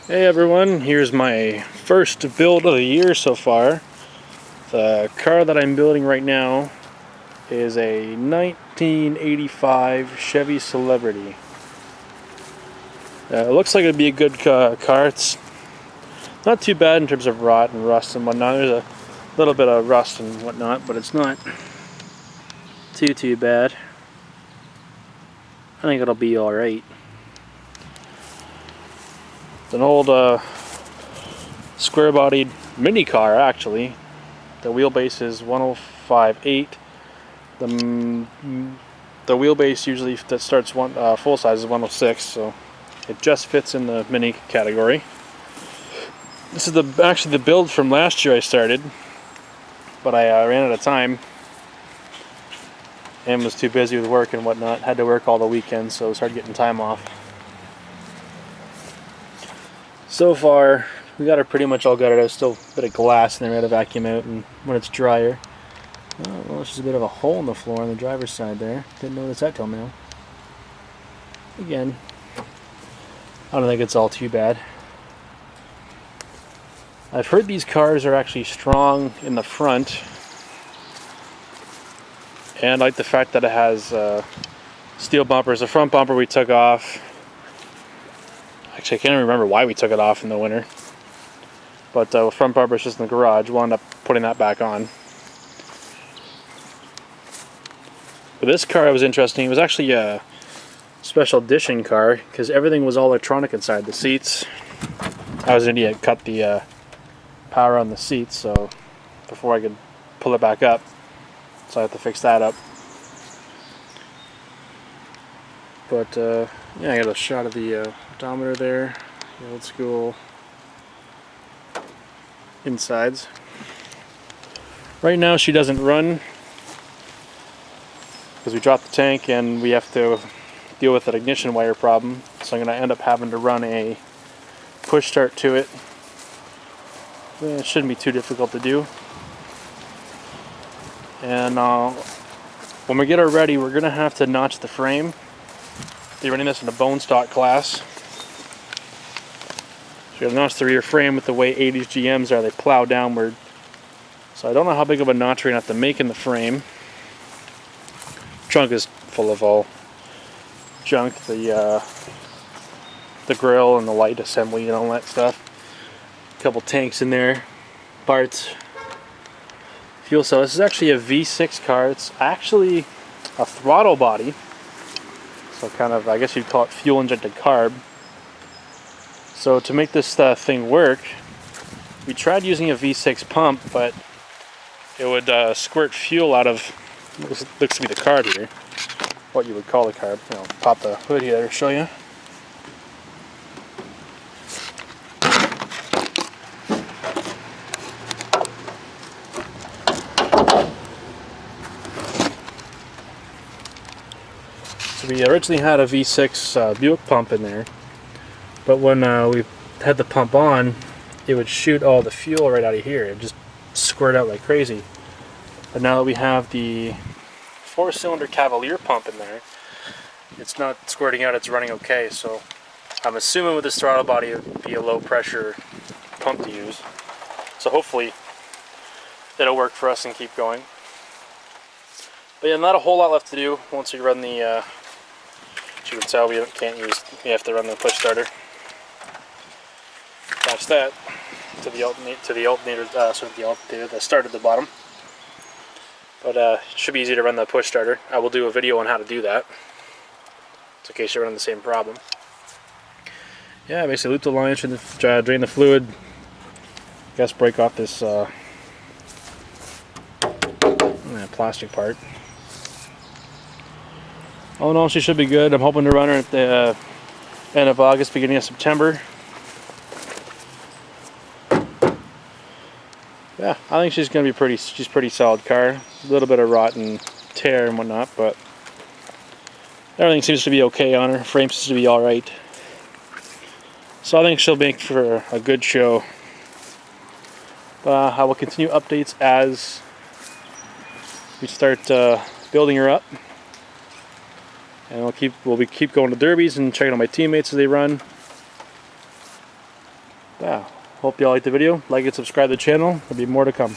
Hey everyone, here's my first build of the year so far. The car that I'm building right now is a 1985 Chevy Celebrity. It looks like it'd be a good car. It's not too bad in terms of rot and rust and whatnot. There's a little bit of rust and whatnot, but it's not too bad. I think it'll be alright. It's an old square-bodied mini car, actually. The wheelbase is 105.8. The wheelbase usually that starts full size is 106, so it just fits in the mini category. This is actually the build from last year I started, but I ran out of time and was too busy with work and whatnot. Had to work all the weekends, so it was hard getting time off. So far, we got it pretty much all gutted. There's still a bit of glass in there we had to vacuum out, and when it's drier. Oh, well, there's just a bit of a hole in the floor on the driver's side there. Didn't notice that till now. Again, I don't think it's all too bad. I've heard these cars are actually strong in the front, and I like the fact that it has steel bumpers. The front bumper we took off. Actually, I can't even remember why we took it off in the winter. But the front bumper is just in the garage. We'll end up putting that back on. But this car was interesting. It was actually a special edition car because everything was all electronic inside. The seats, I was an idiot, cut the power on the seats, so before I could pull it back up, so I have to fix that up. But yeah, I got a shot of the odometer there, the old school insides. Right now she doesn't run because we dropped the tank and we have to deal with an ignition wire problem, so I'm going to end up having to run a push start to it. It shouldn't be too difficult to do. And when we get her ready, we're going to have to notch the frame. They're running this in a bone stock class. So you're going to notch the rear frame with the way 80s GMs are. They plow downward. So I don't know how big of a notch we're going to have to make in the frame. Trunk is full of all junk. The grill and the light assembly and all that stuff. A couple tanks in there. Parts. Fuel cell. This is actually a V6 car. It's actually a throttle body. So kind of, I guess you'd call it fuel injected carb. So to make this thing work, we tried using a V6 pump, but it would squirt fuel out of, this looks to be the carb here, what you would call the carb. I'll pop the hood here to show you. So we originally had a V6 Buick pump in there, but when we had the pump on, it would shoot all the fuel right out of here. It would just squirt out like crazy. But now that we have the 4-cylinder Cavalier pump in there, it's not squirting out, it's running okay. So I'm assuming with this throttle body it would be a low pressure pump to use. So hopefully it'll work for us and keep going. But yeah, not a whole lot left to do once we run the, as you can tell, we have to run the push starter. Attach that to the alternator, that start at the bottom. But it should be easy to run the push starter. I will do a video on how to do that, so in case you're running the same problem. Yeah, basically loop the lines, drain the fluid. I guess break off this plastic part. All in all, she should be good. I'm hoping to run her at the end of August, beginning of September. Yeah, I think she's gonna be she's pretty solid car. A little bit of rot and tear and whatnot, but everything seems to be okay on her. Frame seems to be alright. So I think she'll make for a good show. I will continue updates as we start building her up. And we'll keep going to derbies and checking on my teammates as they run. Yeah, hope y'all liked the video. Like and subscribe to the channel. There'll be more to come.